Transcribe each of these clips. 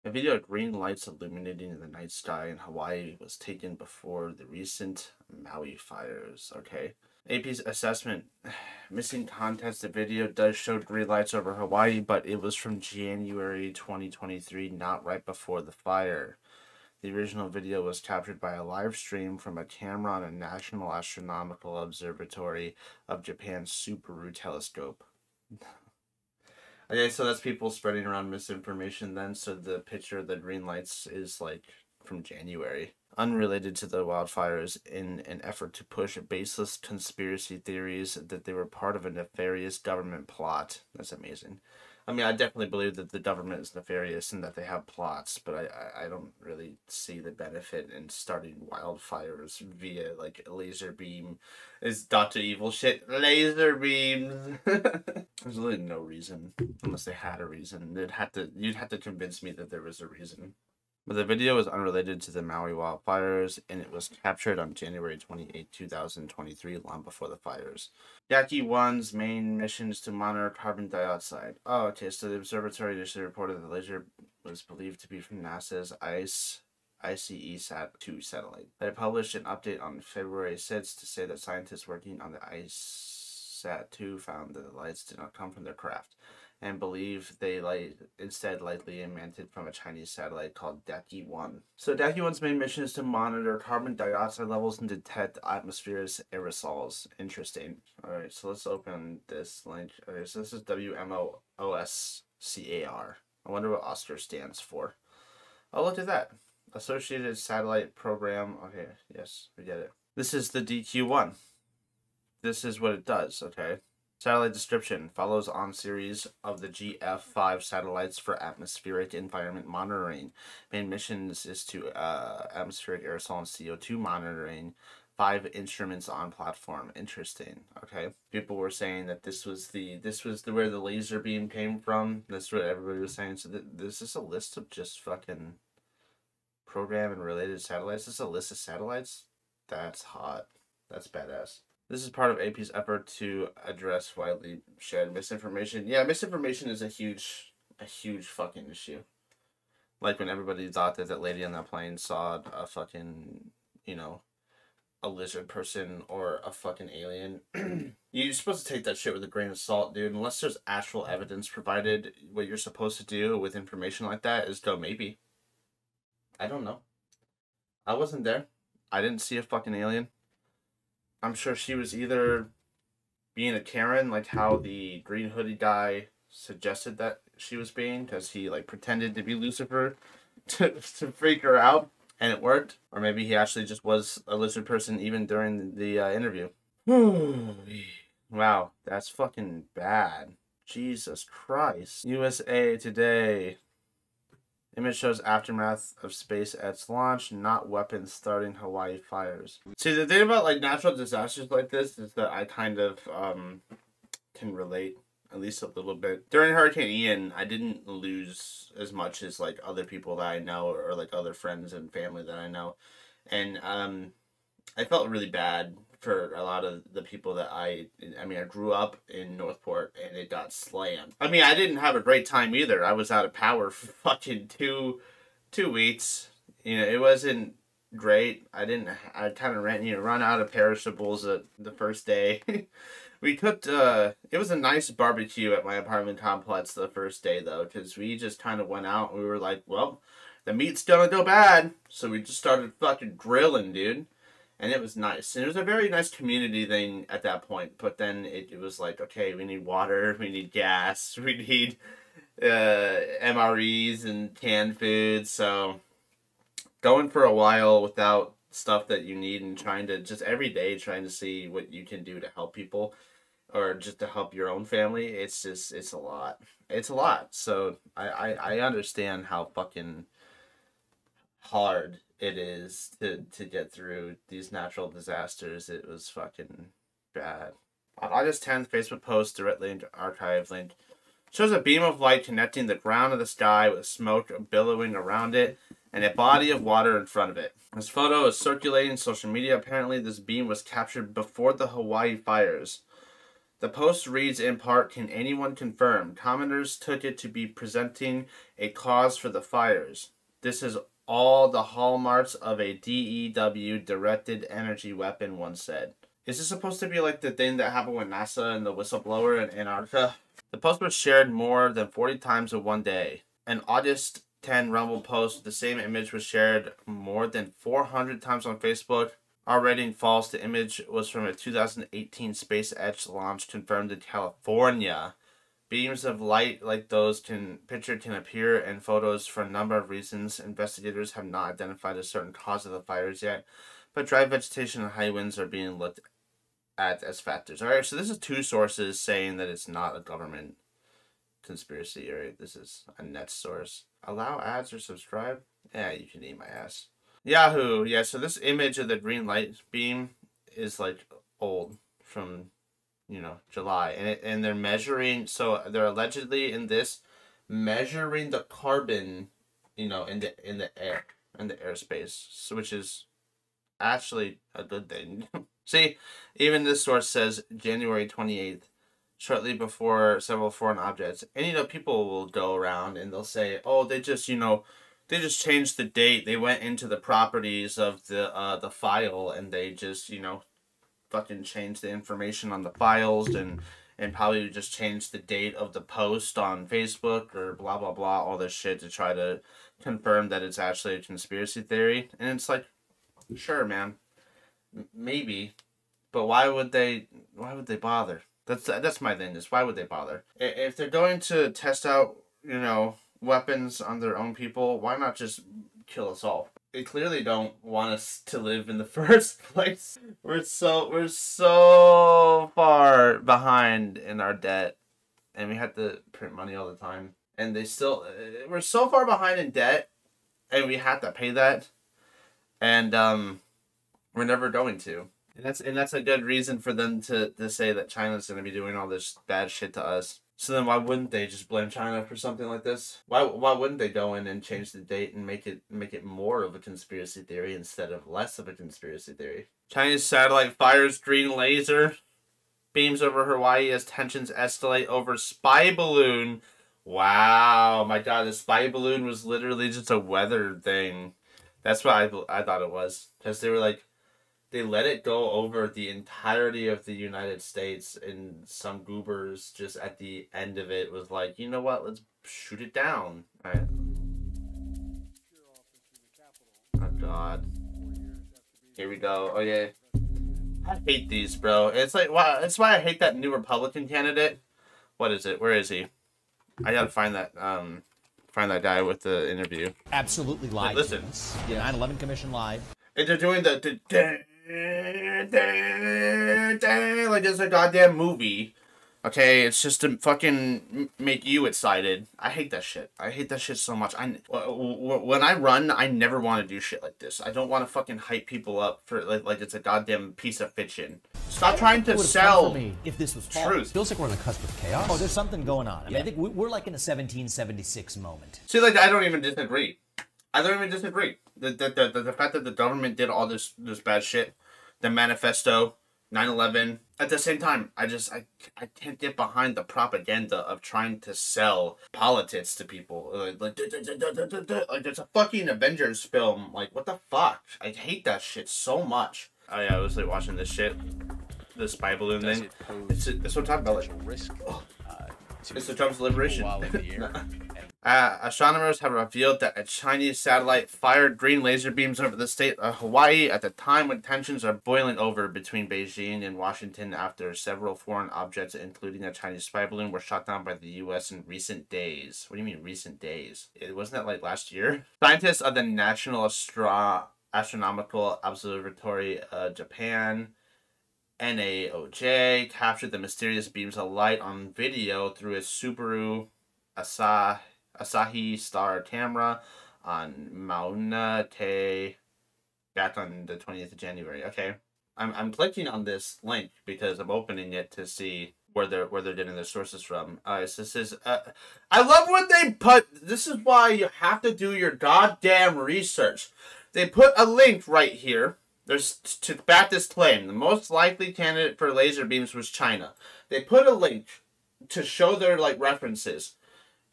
A video of green lights illuminating in the night sky in Hawaii was taken before the recent Maui fires. Okay. AP's assessment. Missing context, the video does show green lights over Hawaii, but it was from January 2023, not right before the fire. The original video was captured by a live stream from a camera on a National Astronomical Observatory of Japan's Subaru telescope. Okay, so that's people spreading around misinformation then. So the picture of the green lights is like from January. Unrelated to the wildfires, in an effort to push baseless conspiracy theories that they were part of a nefarious government plot. That's amazing. I mean, I definitely believe that the government is nefarious and that they have plots, but I don't really see the benefit in starting wildfires via, like, a laser beam. Is Dr. Evil shit. Laser beams! There's really no reason, unless they had a reason. You'd have to convince me that there was a reason. But the video is unrelated to the Maui wildfires, and it was captured on January 28, 2023, long before the fires. Yaki 1's main mission is to monitor carbon dioxide. Oh, okay, so the observatory initially reported that the laser was believed to be from NASA's ICESat-2 satellite. They published an update on February 6th to say that scientists working on the ICESat-2 found that the lights did not come from their craft, and believe they instead likely emitted from a Chinese satellite called Daki 1. So Daki 1's main mission is to monitor carbon dioxide levels and detect atmospheric aerosols. Interesting. Alright, so let's open this link. Okay, so this is WMOSCAR. I wonder what Oscar stands for. Oh, look at that. Associated Satellite Program. Okay, yes, we get it. This is the DQ1. This is what it does, okay? Satellite description follows on series of the GF5 satellites for atmospheric environment monitoring. Main missions is to atmospheric aerosol and CO2 monitoring. 5 instruments on platform. Interesting. Okay. People were saying that this was where the laser beam came from. That's what everybody was saying. So this is a list of just fucking program and related satellites. This is a list of satellites. That's hot. That's badass. This is part of AP's effort to address widely shared misinformation. Yeah, misinformation is a huge fucking issue. Like when everybody thought that that lady on that plane saw a fucking, you know, a lizard person or a fucking alien. You're supposed to take that shit with a grain of salt, dude. Unless there's actual evidence provided, what you're supposed to do with information like that is go maybe. I don't know. I wasn't there. I didn't see a fucking alien. I'm sure she was either being a Karen, like how the green hoodie guy suggested that she was being, because he like pretended to be Lucifer to freak her out, and it worked. Or maybe he actually just was a lizard person even during the interview. Wow, that's fucking bad. Jesus Christ. USA Today. Image shows aftermath of SpaceX launch, not weapons starting Hawaii fires. See, the thing about like natural disasters like this is that I kind of can relate at least a little bit. During Hurricane Ian, I didn't lose as much as like other people that I know or like other friends and family that I know. And I felt really bad for a lot of the people that I grew up in Northport and it got slammed. I mean, I didn't have a great time either. I was out of power for fucking two weeks. You know, it wasn't great. I kind of run out of perishables the first day. We cooked, it was a nice barbecue at my apartment complex the first day though, because we just kind of went out and we were like, well, the meat's gonna go bad. So we just started fucking grilling, dude. And it was nice. And it was a very nice community thing at that point. But then it was like, okay, we need water, we need gas, we need MREs and canned food. So going for a while without stuff that you need and trying to just every day trying to see what you can do to help people or just to help your own family, it's a lot. It's a lot. So I understand how fucking hard it is to get through these natural disasters. It was fucking bad. On August 10th, Facebook post, direct link, archive link, shows a beam of light connecting the ground of the sky with smoke billowing around it and a body of water in front of it. This photo is circulating social media. Apparently, this beam was captured before the Hawaii fires. The post reads in part, "Can anyone confirm?" Commenters took it to be presenting a cause for the fires. This is all the hallmarks of a DEW, directed energy weapon, one said. Is this supposed to be like the thing that happened with NASA and the whistleblower in Antarctica? The post was shared more than 40 times in one day. An August 10 Rumble post with the same image was shared more than 400 times on Facebook. Already false, the image was from a 2018 SpaceX launch confirmed in California. Beams of light like those can appear in photos for a number of reasons. Investigators have not identified a certain cause of the fires yet, but dry vegetation and high winds are being looked at as factors. Alright, so this is two sources saying that it's not a government conspiracy. Alright, this is a net source. Allow ads or subscribe? Yeah, you can eat my ass. Yahoo! Yeah, so this image of the green light beam is like old from, you know, July, and they're measuring. So they're allegedly in this measuring the carbon, you know, in the air, in the airspace, so, which is actually a good thing. See, even this source says January 28th, shortly before several foreign objects, and you know, people will go around and they'll say, oh, they just, you know, they just changed the date. They went into the properties of the file and they just, you know, fucking changed the information on the files and probably just changed the date of the post on Facebook or blah, blah, blah, all this shit to try to confirm that it's actually a conspiracy theory. And it's like, sure, man, maybe, but why would they bother? That's my thing, is why would they bother? If they're going to test out, you know, weapons on their own people, why not just kill us all? They clearly don't want us to live in the first place. We're so far behind in our debt, and we have to print money all the time. And they still, we're so far behind in debt, and we have to pay that, and we're never going to. And that's a good reason for them to say that China's going to be doing all this bad shit to us. So then why wouldn't they just blame China for something like this? Why wouldn't they go in and change the date and make it more of a conspiracy theory instead of less of a conspiracy theory? Chinese satellite fires green laser beams over Hawaii as tensions escalate over spy balloon. Wow, my God, the spy balloon was literally just a weather thing. That's what I thought it was, because they were like, they let it go over the entirety of the United States, and some goobers just at the end of it was like, you know what, let's shoot it down. All right. Oh, God. Here we go. Oh, yeah. I hate these, bro. It's like, wow, that's why I hate that new Republican candidate. What is it? Where is he? I gotta find that guy with the interview. Absolutely lied. Listen. The 9/11 Commission lied. And they're doing the like it's a goddamn movie. Okay, it's just to fucking make you excited. I hate that shit. I hate that shit so much. When I run, I never want to do shit like this. I don't want to fucking hype people up for like it's a goddamn piece of fiction. Stop trying to sell me if this was truth. Feels like we're on the cusp of chaos. Oh, there's something going on. I mean, I think we're like in a 1776 moment. See, like, I don't even disagree. I don't even disagree. The fact that the government did all this bad shit, the manifesto, 9/11. At the same time, I can't get behind the propaganda of trying to sell politics to people. Like it's a fucking Avengers film. Like, what the fuck? I hate that shit so much. Oh yeah, I was like watching this shit, the spy balloon thing. It's what I'm talking about. Like, risk. It's the Trump's liberation. Astronomers have revealed that a Chinese satellite fired green laser beams over the state of Hawaii at the time when tensions are boiling over between Beijing and Washington after several foreign objects, including a Chinese spy balloon, were shot down by the U.S. in recent days. What do you mean recent days? Wasn't that like last year? Scientists of the National Astronomical Observatory Japan, NAOJ, captured the mysterious beams of light on video through a Subaru Asahi Star camera on Maui back on the 20th of January. Okay, I'm clicking on this link because I'm opening it to see where they're getting their sources from. So this is I love what they put. This is why you have to do your goddamn research. They put a link right here. To back this claim, the most likely candidate for laser beams was China. They put a link to show their like references,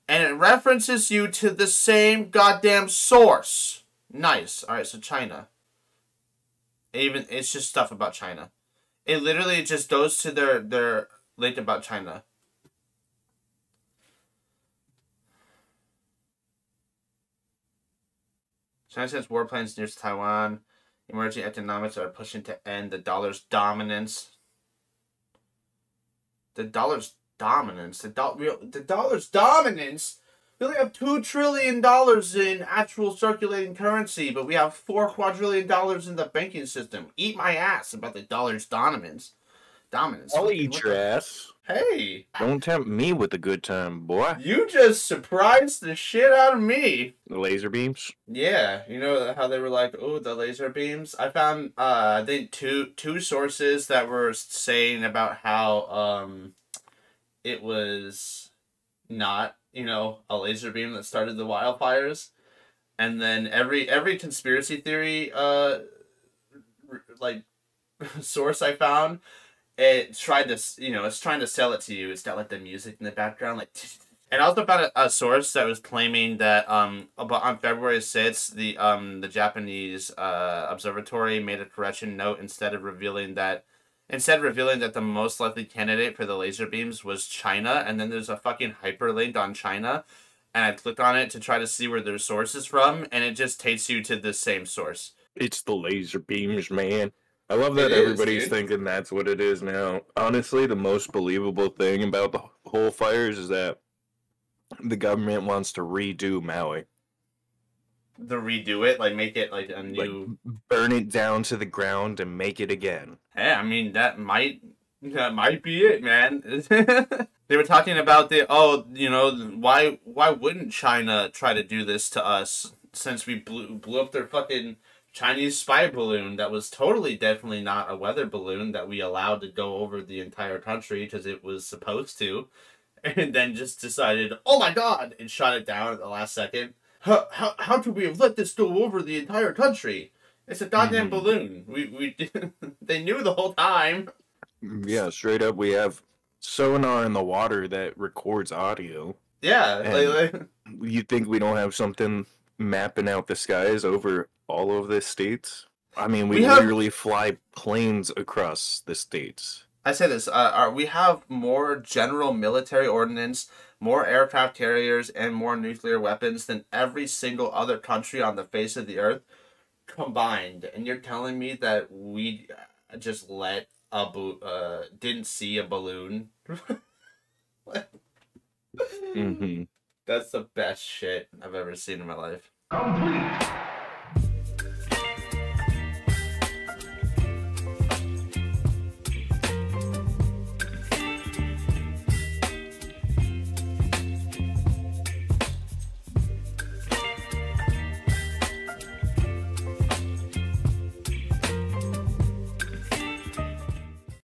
and it references you to the same goddamn source. Nice. All right, so China. Even it's just stuff about China. It literally just goes to their link about China. China sends warplanes near Taiwan. Emerging economics are pushing to end the dollar's dominance. The dollar's dominance. The dollar's dominance. We only have $2 trillion in actual circulating currency, but we have $4 quadrillion in the banking system. Eat my ass about the dollar's dominance. I'll eat your ass. Hey! Don't tempt me with a good time, boy. You just surprised the shit out of me. The laser beams? Yeah, you know how they were like, oh, the laser beams? I found, I think, two sources that were saying about how, it was not, you know, a laser beam that started the wildfires. And then every conspiracy theory, like, source I found, it tried to, you know, it's trying to sell it to you. It's got like the music in the background, like. And I also found a source that was claiming that on February 6th, the Japanese observatory made a correction note instead of revealing that the most likely candidate for the laser beams was China. And then there's a fucking hyperlink on China, and I clicked on it to try to see where their source is from, and it just takes you to the same source. It's the laser beams, man. I love that everybody's thinking that's what it is now. Honestly, the most believable thing about the whole fires is that the government wants to redo Maui. Redo it? Like, make it, like, a new... Like, burn it down to the ground and make it again. Hey, I mean, that might be it, man. They were talking about you know, why wouldn't China try to do this to us since we blew up their fucking Chinese spy balloon that was definitely not a weather balloon that we allowed to go over the entire country because it was supposed to, and then just decided, oh my god, and shot it down at the last second. How could we have let this go over the entire country? It's a goddamn balloon. We they knew the whole time. Yeah, straight up, we have sonar in the water that records audio. Yeah, you think we don't have something mapping out the skies over all of the states? I mean, we literally fly planes across the states. I say this, we have more general military ordnance, more aircraft carriers, and more nuclear weapons than every single other country on the face of the earth combined. And you're telling me that we just didn't see a balloon? Mm-hmm. That's the best shit I've ever seen in my life. Complete.